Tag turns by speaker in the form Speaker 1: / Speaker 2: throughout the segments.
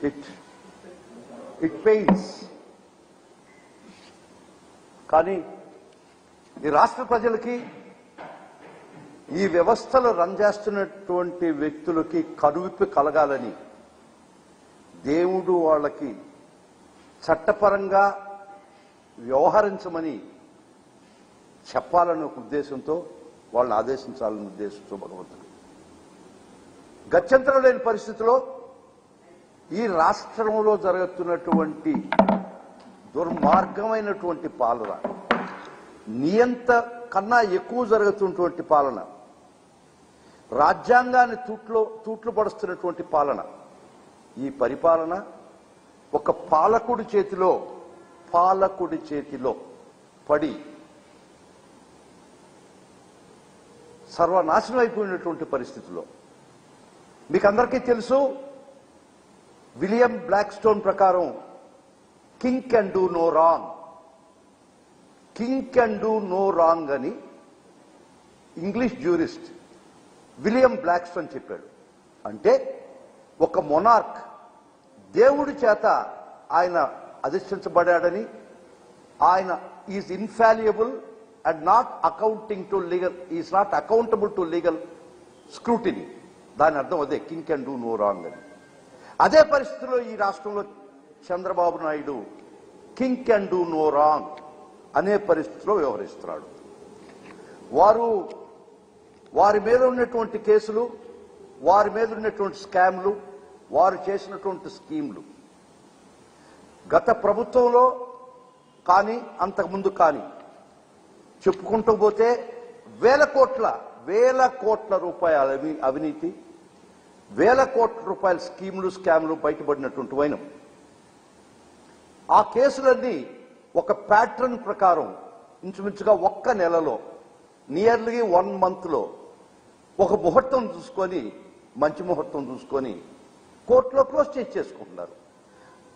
Speaker 1: It pains. కానీ ఈ రాష్ట్ర ప్రజలకి, ఈ వ్యవస్థలు రన్ చేస్తున్నటువంటి వ్యక్తులకి కనువిప్పు కలగాలని దేవుడు వాళ్ళకి చట్టపరంగా వ్యవహరించమని చెప్పాలనే ఒక ఉద్దేశంతో వాళ్ళని ఆదేశించాలనే ఉద్దేశంతో భగవంతుడు గత్యంతరం లేని పరిస్థితిలో ఈ రాష్ట్రంలో జరుగుతున్నటువంటి దుర్మార్గమైనటువంటి పాలన, నియంత కన్నా ఎక్కువ జరుగుతున్నటువంటి పాలన, రాజ్యాంగాన్ని తూట్లు పడుస్తున్నటువంటి పాలన, ఈ పరిపాలన ఒక పాలకుడి చేతిలో పడి సర్వనాశనం అయిపోయినటువంటి పరిస్థితిలో మీకు అందరికీ తెలుసు, విలియం బ్లాక్స్టోన్ ప్రకారం king can do no wrong, king can do no wrong అని ఇంగ్లీష్ జ్యూరిస్ట్ విలియం బ్లాక్స్టోన్ చెప్పాడు. అంటే ఒక మొనార్క్ దేవుడి చేత ఆయన అధిష్ఠించబడాడని, ఆయన is infallible and not accounting to legal, is not accountable to legal scrutiny. దాని అర్థం అదే, కింగ్ కెన్ డూ నో రాంగ్ అని. అదే పరిస్థితిలో ఈ రాష్ట్రంలో Chandrababu Naidu king can do no wrong అనే పరిస్థితిలో వ్యవహరిస్తున్నాడు. వారి మీద ఉన్నటువంటి కేసులు, వారి మీద ఉన్నటువంటి స్కామ్లు, వారు చేసినటువంటి స్కీమ్లు గత ప్రభుత్వంలో కానీ అంతకుముందు కానీ చెప్పుకుంటూ పోతే వేల కోట్ల రూపాయల అవినీతి, వేల కోట్ల రూపాయల స్కీములు, స్కామ్లు బయటపడినటువంటి వైనం. ఆ కేసులన్నీ ఒక ప్యాటర్న్ ప్రకారం ఇంచుమించుగా ఒక్క నెలలో, నియర్లీ 1 monthలో ఒక ముహూర్తం చూసుకొని, మంచి ముహూర్తం చూసుకొని కోర్టులో క్లోజ్ చేసుకుంటున్నారు.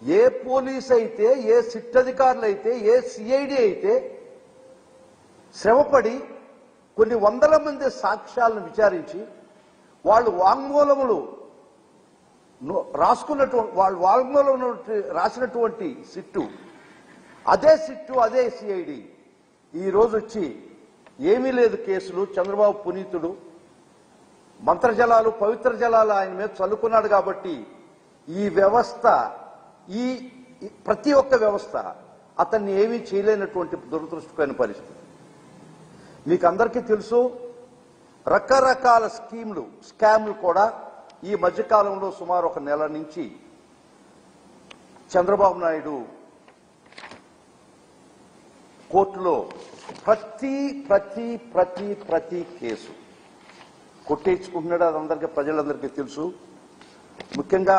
Speaker 1: ఏ పోలీస్ అయితే, ఏ సిట్ అధికారులు అయితే, ఏ సిఐడి అయితే శ్రమపడి కొన్ని వందల మంది సాక్ష్యాలను విచారించి వాళ్ళు వాంగ్మూలములు రాసినటువంటి సిట్టు, అదే సిఐడి ఈ రోజు వచ్చి ఏమీ లేదు కేసులు, చంద్రబాబు పునీతుడు, మంత్రజలాలు, పవిత్ర జలాలు ఆయన మీద చల్లుకున్నాడు కాబట్టి ఈ వ్యవస్థ, ఈ ప్రతి ఒక్క వ్యవస్థ అతన్ని ఏమీ చేయలేనటువంటి దురదృష్టకరమైన పరిస్థితి. మీకు అందరికీ తెలుసు, రకరకాల స్కామ్లు కూడా ఈ మధ్యకాలంలో సుమారు 1 నెల నుంచి చంద్రబాబు నాయుడు కోర్టులో ప్రతి కేసు కొట్టేయించుకుంటున్నాడు. అది ప్రజలందరికీ తెలుసు. ముఖ్యంగా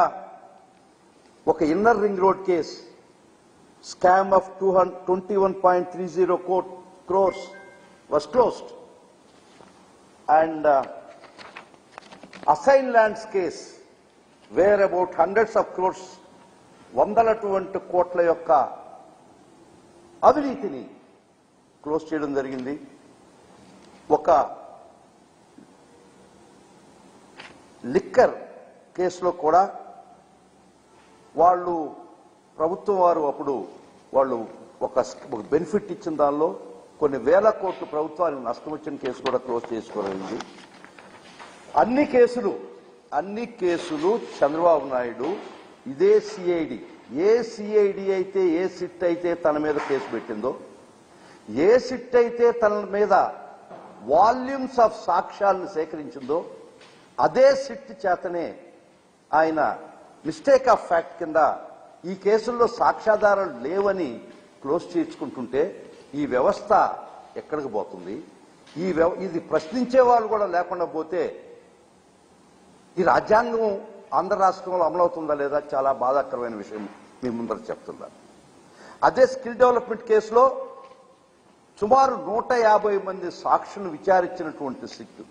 Speaker 1: ఒక inner ring road case, scam of 21.30 crores was closed, and assigned lands case where about hundreds of crores, వందలటువంటి కోట్ల యొక్క అవినీతిని క్లోజ్ చేయడం జరిగింది. ఒక లిక్కర్ కేసులో కూడా ప్రభుత్వం వారు అప్పుడు ఒక బెనిఫిట్ ఇచ్చిన దానిలో కొన్ని వేల కోట్లు ప్రభుత్వానికి నష్టం వచ్చిన కేసు కూడా క్లోజ్ చేసుకోగలిగింది. అన్ని కేసులు చంద్రబాబు నాయుడు ఇదే సిఐడి, ఏ సిఐడి అయితే, ఏ సిట్ అయితే తన మీద కేసు పెట్టిందో, ఏ సిట్ అయితే తన మీద వాల్యూమ్స్ ఆఫ్ సాక్ష్యాలను సేకరించిందో, అదే సిట్ చేతనే ఆయన మిస్టేక్ ఆఫ్ ఫ్యాక్ట్ కింద ఈ కేసుల్లో సాక్ష్యాధారాలు లేవని క్లోజ్ చేసుకుంటుంటే ఈ వ్యవస్థ ఎక్కడికి పోతుంది? ఇది ప్రశ్నించే వాళ్ళు కూడా లేకుండా పోతే ఈ రాజ్యాంగం ఆంధ్ర రాష్ట్రంలో అమలవుతుందా లేదా చాలా బాధాకరమైన విషయం మీ ముందర చెప్తున్నా. అదే స్కిల్ డెవలప్మెంట్ కేసులో సుమారు 150 మంది సాక్షులను విచారించినటువంటి సిట్టు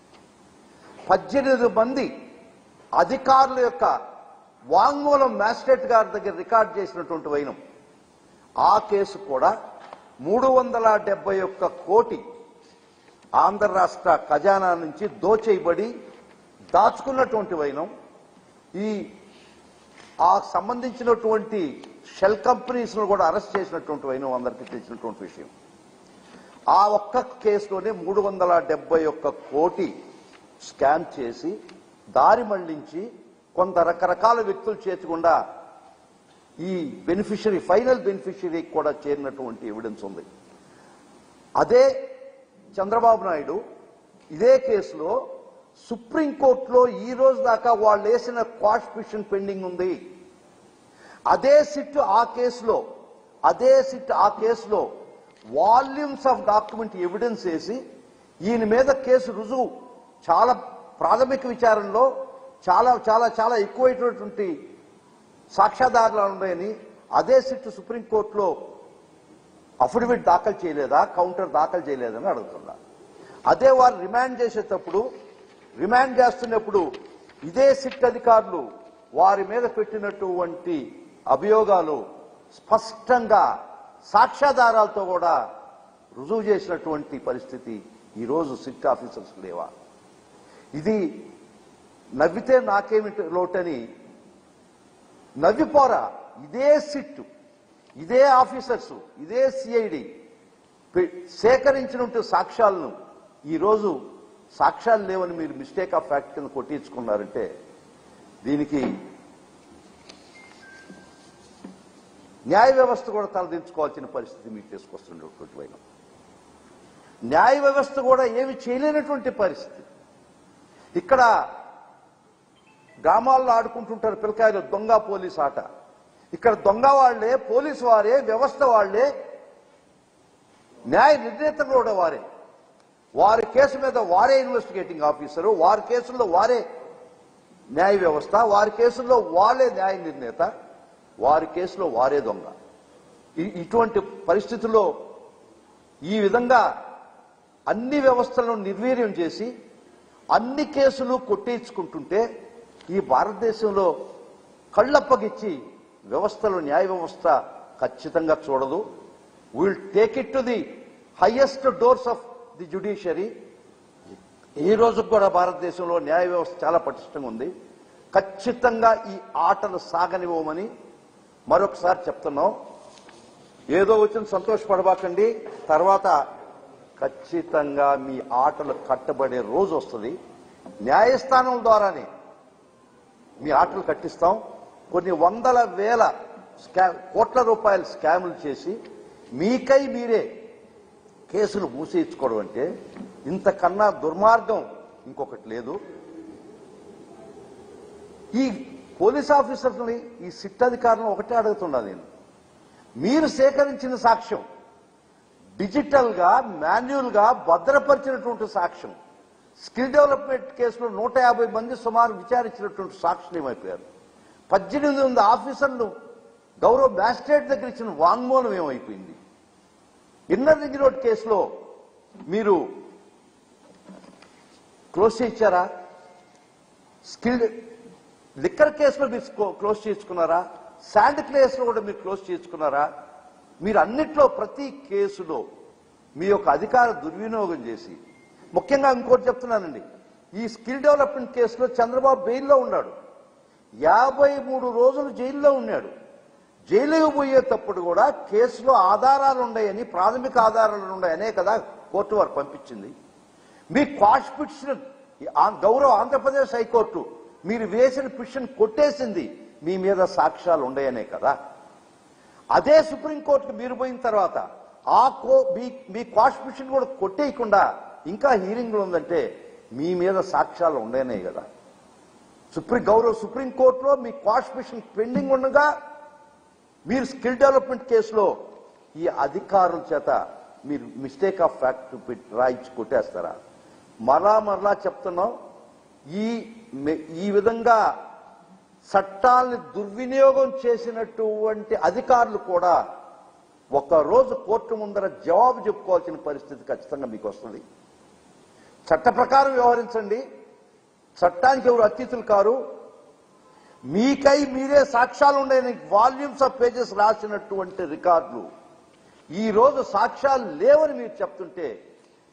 Speaker 1: 18 మంది అధికారుల యొక్క వాంగ్మూలం మ్యాజిస్ట్రేట్ గారి దగ్గర రికార్డ్ చేసినటువంటి వైనం. ఆ కేసు కూడా 371 కోటి ఆంధ్ర రాష్ట్ర ఖజానా నుంచి దాచుకున్నటువంటి వైనం. ఈ ఆ సంబంధించినటువంటి షెల్ కంపెనీస్ ను కూడా అరెస్ట్ చేసినటువంటి వైన అందరికీ తెలిసినటువంటి విషయం. ఆ ఒక్క కేసులోనే 371 కోటి స్కామ్ చేసి దారి మళ్లించి కొంత రకరకాల వ్యక్తులు చేర్చకుండా ఈ బెనిఫిషరీ ఫైనల్ బెనిఫిషరీ కూడా చేరినటువంటి ఎవిడెన్స్ ఉంది. అదే చంద్రబాబు నాయుడు ఇదే కేసులో సుప్రీంకోర్టులో ఈ రోజు దాకా వాళ్ళు వేసిన క్వాష్ పిటిషన్ పెండింగ్ ఉంది. అదే సిట్ ఆ కేసులో వాల్యూమ్స్ ఆఫ్ డాక్యుమెంట్ ఎవిడెన్స్ వేసి ఈయన మీద కేసు రుజువు చాలా ప్రాథమిక విచారణలో చాలా చాలా చాలా ఎక్కువైనటువంటి సాక్ష్యాధారాలు ఉన్నాయని అదే సిట్ సుప్రీంకోర్టులో అఫిడవిట్ దాఖలు చేయలేదా, కౌంటర్ దాఖలు చేయలేదని అడుగుతున్నా. అదే వారు రిమాండ్ చేస్తున్నప్పుడు ఇదే సిట్ అధికారులు వారి మీద పెట్టినటువంటి అభియోగాలు స్పష్టంగా సాక్ష్యాధారాలతో కూడా రుజువు చేసినటువంటి పరిస్థితి ఈరోజు సిట్ ఆఫీసర్స్ లేవా? ఇది నవ్వితే నాకేమిటి లోటని నవ్విపోరా. ఇదే సిట్, ఇదే ఆఫీసర్స్, ఇదే సిఐడి సేకరించినట్టు సాక్ష్యాలను ఈరోజు సాక్ష్యాలు లేవని మీరు మిస్టేక్ ఆఫ్ ఫ్యాక్ట్ కింద కొట్టించుకున్నారంటే దీనికి న్యాయ వ్యవస్థ కూడా తలదించుకోవాల్సిన పరిస్థితి మీకు తీసుకొస్తున్నటువంటి వైన న్యాయ వ్యవస్థ కూడా ఏమి చేయలేనటువంటి పరిస్థితి. ఇక్కడ గ్రామాల్లో ఆడుకుంటుంటారు పిల్లకాయలు దొంగ పోలీస్ ఆట. ఇక్కడ దొంగ వాళ్లే, పోలీసు వారే, వ్యవస్థ వాళ్లే, న్యాయ నిర్ణేతలు కూడా వారే. వారి కేసు మీద వారే ఇన్వెస్టిగేటింగ్ ఆఫీసరు, వారి కేసుల్లో వారే న్యాయ వ్యవస్థ, వారి కేసుల్లో వారే న్యాయ నిర్ణేత, వారి కేసులో వారే దొంగ. ఇటువంటి పరిస్థితుల్లో ఈ విధంగా అన్ని వ్యవస్థలను నిర్వీర్యం చేసి అన్ని కేసులు కొట్టించుకుంటుంటే ఈ భారతదేశంలో కళ్ళప్పగిచ్చి వ్యవస్థలో న్యాయ వ్యవస్థ ఖచ్చితంగా చూడదు. Will take it to the highest doors of the judiciary. ఈ రోజు కూడా భారతదేశంలో న్యాయ వ్యవస్థ చాలా పటిష్టంగా ఉంది. ఖచ్చితంగా ఈ ఆటలు సాగనివ్వమని మరొకసారి చెప్తున్నాం. ఏదో వచ్చిన సంతోషపడబాకండి, తర్వాత ఖచ్చితంగా మీ ఆటలు కట్టబడే రోజు వస్తుంది. న్యాయస్థానం ద్వారానే మీ ఆటలు కట్టిస్తాం. కొన్ని వందల వేల కోట్ల రూపాయల స్కాములు చేసి మీకై మీరే కేసులు మూసేయించుకోవడం అంటే ఇంతకన్నా దుర్మార్గం ఇంకొకటి లేదు. ఈ పోలీస్ ఆఫీసర్ని, ఈ సిట్ అధికారులను ఒకటే అడుగుతున్నా నేను, మీరు సేకరించిన సాక్ష్యం డిజిటల్ గా మాన్యువల్ గా భద్రపరిచినటువంటి సాక్ష్యం, స్కిల్ డెవలప్మెంట్ కేసులో 150 మంది సుమారు విచారించినటువంటి సాక్షులు ఏమైపోయారు? 18 ఆఫీసర్లు గౌరవ మ్యాజిస్ట్రేట్ దగ్గర ఇచ్చిన వాంగ్మూలం ఏమైపోయింది? ఇన్నర్ రింగ్ రోడ్ కేసులో మీరు క్లోజ్ చేయించారా? స్కిల్డ్ లిక్కర్ కేసులో మీరు క్లోజ్ చేసుకున్నారా? శాండ్ కేసులో కూడా మీరు క్లోజ్ చేసుకున్నారా? మీరు అన్నిట్లో ప్రతి కేసులో మీ యొక్క అధికార దుర్వినియోగం చేసి, ముఖ్యంగా ఇంకోటి చెప్తున్నానండి, ఈ స్కిల్ డెవలప్మెంట్ కేసులో చంద్రబాబు బెయిల్లో ఉన్నాడు. 53 రోజులు జైల్లో ఉన్నాడు. జైలుకు పోయేటప్పుడు కూడా కేసులో ఆధారాలు ఉన్నాయని, ప్రాథమిక ఆధారాలు ఉన్నాయనే కదా కోర్టు వారు పంపించింది. మీ క్వాష్ పిటిషన్ గౌరవ ఆంధ్రప్రదేశ్ హైకోర్టు మీరు వేసిన పిటిషన్ కొట్టేసింది మీ మీద సాక్ష్యాలు ఉన్నాయనే కదా. అదే సుప్రీంకోర్టుకు మీరు పోయిన తర్వాత మీ క్వాష్ పిటిషన్ కూడా కొట్టేయకుండా ఇంకా హీరింగ్లు ఉందంటే మీ మీద సాక్ష్యాలు ఉన్నాయనే కదా. గౌరవ సుప్రీంకోర్టులో మీ క్వాష్ పిటిషన్ పెండింగ్ ఉండగా మీరు స్కిల్ డెవలప్మెంట్ కేసులో ఈ అధికారుల చేత మీరు మిస్టేక్ ఆఫ్ ఫ్యాక్ట్ రాయించి కొట్టేస్తారా? మరలా చెప్తున్నాం, ఈ విధంగా చట్టాలను దుర్వినియోగం చేసినటువంటి అధికారులు కూడా ఒక్కరోజు కోర్టు ముందర జవాబు చెప్పుకోవాల్సిన పరిస్థితి ఖచ్చితంగా మీకు వస్తుంది. చట్ట ప్రకారం వ్యవహరించండి. చట్టానికి ఎవరు అతిథులు కారు. మీకై మీరే సాక్ష్యాలు ఉండేని వాల్యూమ్స్ ఆఫ్ పేజెస్ రాసినటువంటి రికార్డులు ఈ రోజు సాక్ష్యాలు లేవని మీరు చెప్తుంటే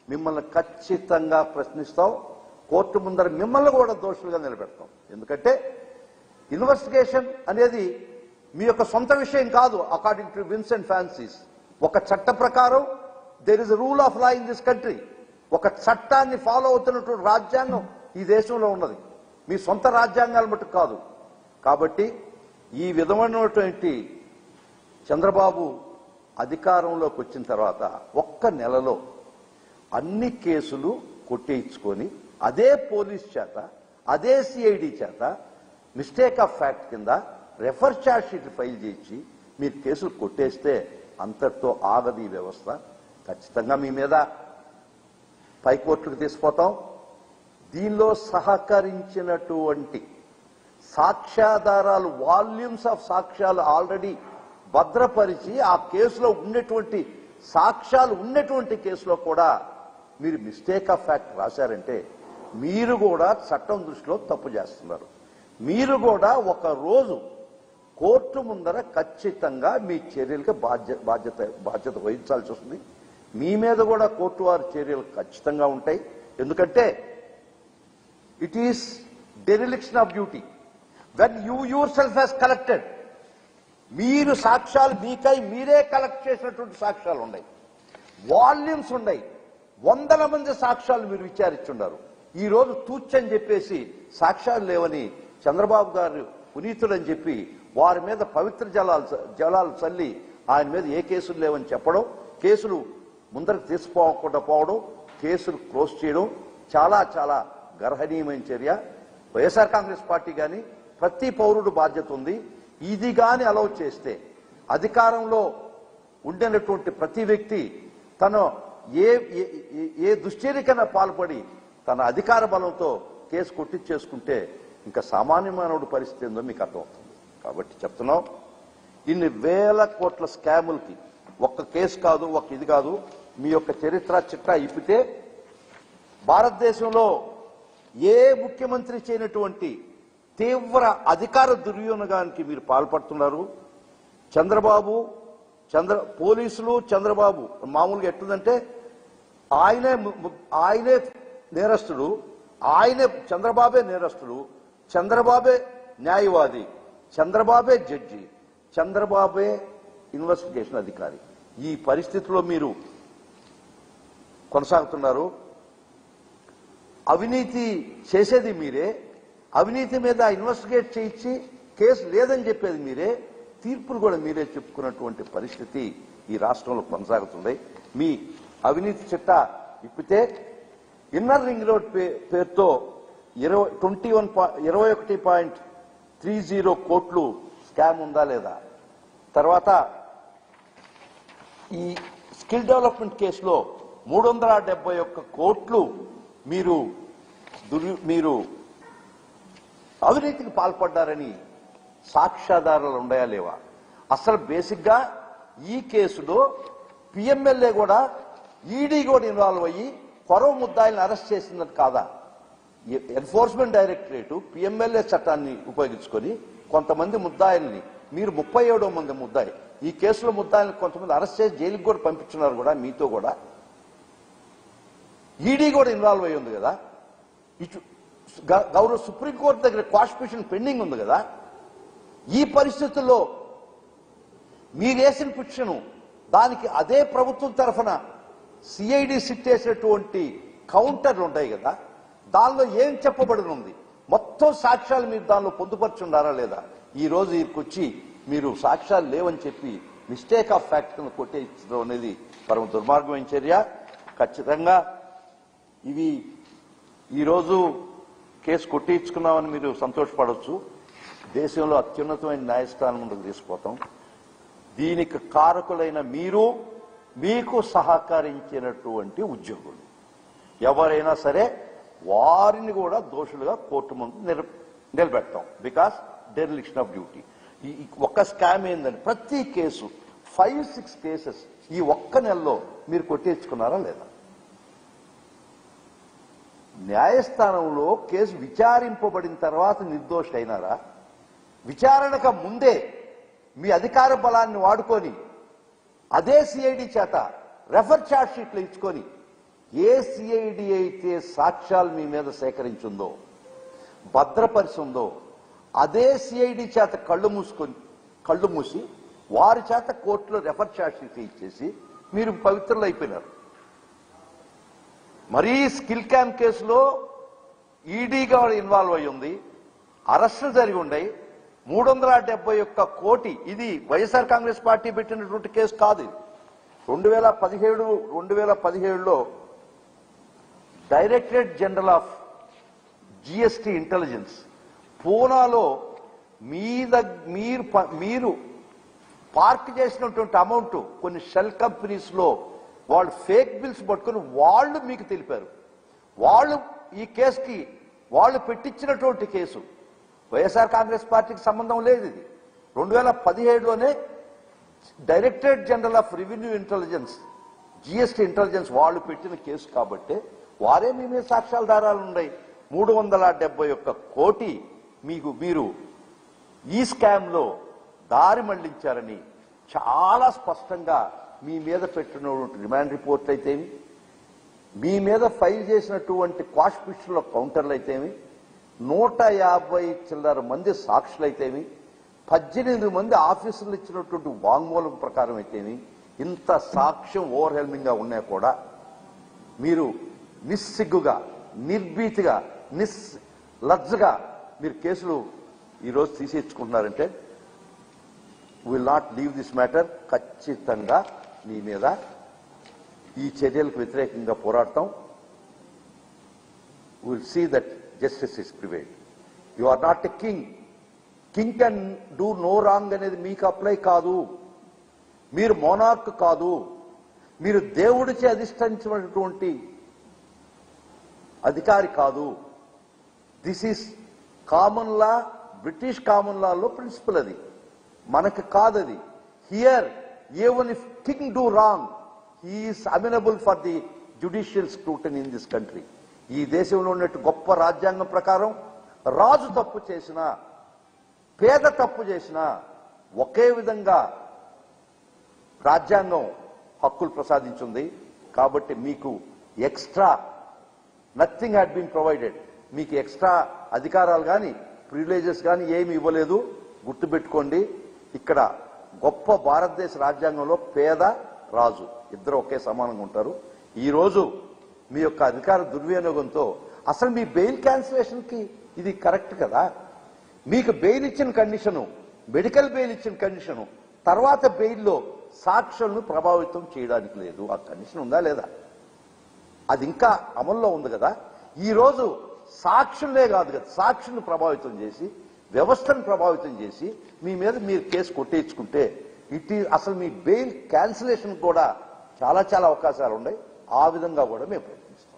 Speaker 1: మిమ్మల్ని ఖచ్చితంగా ప్రశ్నిస్తాం. కోర్టు ముందర మిమ్మల్ని కూడా దోషులుగా నిలబెడతాం. ఎందుకంటే ఇన్వెస్టిగేషన్ అనేది మీ యొక్క సొంత విషయం కాదు. అకార్డింగ్ టు విన్సెంట్ ఫ్రాన్సిస్, ఒక చట్ట ప్రకారం there is rule of law in this country. ఒక చట్టాన్ని ఫాలో అవుతున్నటువంటి రాజ్యాంగం ఈ దేశంలో ఉన్నది, మీ సొంత రాజ్యాంగాల మటుకు కాదు. కాబట్టి ఈ విధమైనటువంటి చంద్రబాబు అధికారంలోకి వచ్చిన తర్వాత ఒక్క నెలలో అన్ని కేసులు కొట్టేయించుకొని అదే పోలీస్ చేత, అదే సిఐడి చేత మిస్టేక్ ఆఫ్ ఫ్యాక్ట్ కింద రెఫర్ ఛార్జ్ షీట్లు ఫైల్ చేసి మీరు కేసులు కొట్టేస్తే అంతటితో ఆగదు ఈ వ్యవస్థ. ఖచ్చితంగా మీ మీద పైకోర్టుకు తీసుకుపోతాం. దీనిలో సహకరించినటువంటి సాక్ష్యాధారాలు, వాల్యూమ్స్ ఆఫ్ సాక్ష్యాలు ఆల్రెడీ భద్రపరిచి ఆ కేసులో ఉన్నటువంటి సాక్ష్యాలు ఉన్నటువంటి కేసులో కూడా మీరు మిస్టేక్ ఆఫ్ ఫ్యాక్ట్ రాశారంటే మీరు కూడా చట్టం దృష్టిలో తప్పు చేస్తున్నారు. మీరు కూడా ఒక రోజు కోర్టు ముందర ఖచ్చితంగా మీ చర్యలకు బాధ్యత వహించాల్సి వస్తుంది. మీ మీద కూడా కోర్టు వారి చర్యలు ఖచ్చితంగా ఉంటాయి. ఎందుకంటే it is dereliction of duty when you your self has collected. మీరు సాక్ష్యాలు మీకై మీరే కలెక్ట్ చేసినటువంటి సాక్ష్యాలు ఉన్నాయి, వాల్యూమ్స్ ఉన్నాయి, వందల మంది సాక్ష్యాలు మీరు విచారించున్నారు. ఈ రోజు తూచని చెప్పేసి సాక్ష్యాలు లేవని చంద్రబాబు గారు పునీతులని చెప్పి వారి మీద పవిత్ర జలాలు చల్లి ఆయన మీద ఏ కేసులు లేవని చెప్పడం, కేసులు ముందరకు తీసుకోకుండా పోవడం, కేసులు క్లోజ్ చేయడం చాలా చాలా గర్హనీయమైన చర్య. వైఎస్ఆర్ కాంగ్రెస్ పార్టీ కానీ ప్రతి పౌరుడు బాధ్యత ఉంది. ఇది కానీ అలౌ చేస్తే అధికారంలో ఉండినటువంటి ప్రతి వ్యక్తి తను ఏ దుశ్చర్యకైనా పాల్పడి తన అధికార బలంతో కేసు కొట్టించేసుకుంటే ఇంకా సామాన్య మానవుడి పరిస్థితి ఏందో మీకు అర్థమవుతుంది. కాబట్టి చెప్తున్నాం, ఇన్ని వేల కోట్ల స్కాములకి ఒక్క కేసు కాదు, ఒక్క ఇది కాదు, మీ యొక్క చరిత్ర చిట్టా ఇప్పితే భారతదేశంలో ఏ ముఖ్యమంత్రి చేయనటువంటి తీవ్ర అధికార దుర్వినియోగానికి మీరు పాల్పడుతున్నారు. పోలీసులు చంద్రబాబు మామూలుగా ఎట్టుందంటే ఆయనే నేరస్తుడు, చంద్రబాబే నేరస్తుడు, చంద్రబాబే న్యాయవాది, చంద్రబాబే జడ్జి, చంద్రబాబే ఇన్వెస్టిగేషన్ అధికారి. ఈ పరిస్థితిలో మీరు కొనసాగుతున్నారు. అవినీతి చేసేది మీరే, అవినీతి మీద ఇన్వెస్టిగేట్ చేయించి కేసు లేదని చెప్పేది మీరే, తీర్పులు కూడా మీరే చెప్పుకున్నటువంటి పరిస్థితి ఈ రాష్ట్రంలో కొనసాగుతుంది. మీ అవినీతి చిట్టా ఇప్పితే ఇన్నర్ రింగ్ రోడ్ పేరుతో 21.30 కోట్లు స్కామ్ ఉందా లేదా, తర్వాత ఈ స్కిల్ డెవలప్మెంట్ కేసులో 371 కోట్లు మీరు అవినీతికి పాల్పడ్డారని సాక్ష్యాధారాలు ఉన్నాయా లేవా? అసలు బేసిక్ గా ఈ కేసులో పిఎంఎల్ఏ కూడా ఈడీ కూడా ఇన్వాల్వ్ అయ్యి కొరవ ముద్దాయిల్ని అరెస్ట్ చేసిందని కాదా? ఎన్ఫోర్స్మెంట్ డైరెక్టరేట్ పిఎంఎల్ఏ చట్టాన్ని ఉపయోగించుకొని కొంతమంది ముద్దాయిల్ని, మీరు 37 మంది ముద్దాయి ఈ కేసులో ముద్దాయిల్ని కొంతమంది అరెస్ట్ చేసి జైలుకి కూడా పంపించున్నారు కూడా, మీతో కూడా ఈడీ కూడా ఇన్వాల్వ్ అయ్యి ఉంది కదా. ఇటు గౌరవ సుప్రీంకోర్టు దగ్గర క్వాష్ పిటిషన్ పెండింగ్ ఉంది కదా. ఈ పరిస్థితుల్లో మీరు వేసిన పిటిషన్ దానికి అదే ప్రభుత్వం తరఫున సిఐడి సిట్ చేసినటువంటి కౌంటర్లు ఉంటాయి కదా, దానిలో ఏం చెప్పబడినుంది, మొత్తం సాక్ష్యాలు మీరు దానిలో పొందుపరుచున్నారా లేదా? ఈ రోజు ఇక్కడికొచ్చి మీరు సాక్ష్యాలు లేవని చెప్పి మిస్టేక్ ఆఫ్ ఫ్యాక్ట్ కింద కొట్టేయడం అనేది పరమ దుర్మార్గమైన చర్య. ఖచ్చితంగా ఇవి ఈరోజు కేసు కొట్టించుకున్నామని మీరు సంతోషపడవచ్చు. దేశంలో అత్యున్నతమైన న్యాయస్థానం ముందుకు తీసుకుపోతాం. దీనికి కారకులైన మీరు, మీకు సహకరించినటువంటి ఉద్యోగులు ఎవరైనా సరే వారిని కూడా దోషులుగా కోర్టు ముందు నిలబెడతాం. Because dereliction of duty. ఈ ఒక్క స్కామ్ ఏందని ప్రతి కేసు 5-6 కేసెస్ ఈ ఒక్క నెలలో మీరు కొట్టించుకున్నారా లేదా? న్యాయస్థానంలో కేసు విచారింపబడిన తర్వాత నిర్దోషి అయినారా? విచారణకు ముందే మీ అధికార బలాన్ని వాడుకొని అదే సిఐడి చేత రెఫర్ ఛార్జ్ షీట్లు ఇచ్చుకొని ఏ సిఐడి అయితే సాక్ష్యాలు మీ మీద సేకరించిందో, భద్రపరిచిందో, అదే సిఐడి చేత కళ్ళు మూసి వారి చేత కోర్టులో రెఫర్ ఛార్జ్షీట్ ఇచ్చేసి మీరు పవిత్రులు అయిపోయినారు. మరీ స్కిల్ క్యాంప్ కేసులో ఈడీగా ఇన్వాల్వ్ అయి ఉంది, అరెస్టులు జరిగి ఉన్నాయి. 371 కోటి, ఇది వైఎస్ఆర్ కాంగ్రెస్ పార్టీ పెట్టినటువంటి కేసు కాదు. 2017లో directorate general of GST intelligence పూనాలో మీరు పార్క్ చేసినటువంటి అమౌంట్ కొన్ని షెల్ కంపెనీస్ లో వాళ్ళు ఫేక్ బిల్స్ పట్టుకుని వాళ్ళు మీకు తెలిపారు. వాళ్ళు ఈ కేసుకి వాళ్ళు పెట్టించినటువంటి కేసు వైఎస్ఆర్ కాంగ్రెస్ పార్టీకి సంబంధం లేదు. ఇది 2017లోనే directorate general of revenue intelligence GST intelligence వాళ్ళు పెట్టిన కేసు కాబట్టి వారే మీ మీద సాక్ష్యాధారాలు ఉన్నాయి. 371 కోటి మీరు ఈ స్కామ్ లో దారి మళ్లించారని చాలా స్పష్టంగా మీ మీద పెట్టినటువంటి రిమాండ్ రిపోర్ట్ అయితేమి, మీ మీద ఫైల్ చేసినటువంటి క్వాష్ పిటిషన్ల కౌంటర్లు అయితేమి, 150 చిల్లర మంది సాక్షులైతేమి, 18 మంది ఆఫీసర్లు ఇచ్చినటువంటి వాంగ్మూలం ప్రకారం అయితేమి, ఇంత సాక్ష్యం ఓవర్హెల్మింగ్ గా ఉన్నా కూడా మీరు నిస్సిగ్గుగా, నిర్భీతిగా, లజ్జగా మీరు కేసులు ఈరోజు తీసేసుకుంటున్నారంటే will not leave this matter. ఖచ్చితంగా మీ మీద ఈ చర్యలకు వ్యతిరేకంగా పోరాడతాం. Will see that justice is prevailed. You are not a king. King can do no wrong అనేది మీకు అప్లై కాదు. మీరు మోనార్క్ కాదు. మీరు దేవుడిచే అధిష్ఠించినటువంటి అధికారి కాదు. This is common law, British common లాలో ప్రిన్సిపల్. అది మనకు కాదది. Here even if king do wrong, he is amenable for the judicial scrutiny in this country. ఈ దేశంలో ఉన్నట్టు గొప్ప రాజ్యాంగం ప్రకారం రాజు తప్పు చేసినా, పేద తప్పు చేసినా ఒకే విధంగా రాజ్యాంగం హక్కులు ప్రసాదించింది. కాబట్టి మీకు extra nothing had been provided. మీకు ఎక్స్ట్రా అధికారాలు కానీ ప్రివిలేజెస్ కానీ ఏమి ఇవ్వలేదు. గుర్తుపెట్టుకోండి, ఇక్కడ గొప్ప భారతదేశ రాజ్యాంగంలో పేద రాజు ఇద్దరు ఒకే సమానంగా ఉంటారు. ఈ రోజు మీ యొక్క అధికార దుర్వినియోగంతో అసలు మీ బెయిల్ క్యాన్సిలేషన్ కి ఇది కరెక్ట్ కదా? మీకు బెయిల్ ఇచ్చిన కండిషను, మెడికల్ బెయిల్ ఇచ్చిన కండిషను, తర్వాత బెయిల్లో సాక్షులను ప్రభావితం చేయడానికి లేదు. ఆ కండిషన్ ఉందా లేదా? అది ఇంకా అమల్లో ఉంది కదా. ఈ రోజు సాక్షులే కాదు కదా, సాక్షులను ప్రభావితం చేసి, వ్యవస్థను ప్రభావితం చేసి మీ మీద మీరు కేసు కొట్టేయించుకుంటే అసలు మీ బెయిల్ క్యాన్సిలేషన్ కూడా చాలా అవకాశాలు ఉన్నాయి. ఆ విధంగా కూడా మేము ప్రయత్నిస్తాం.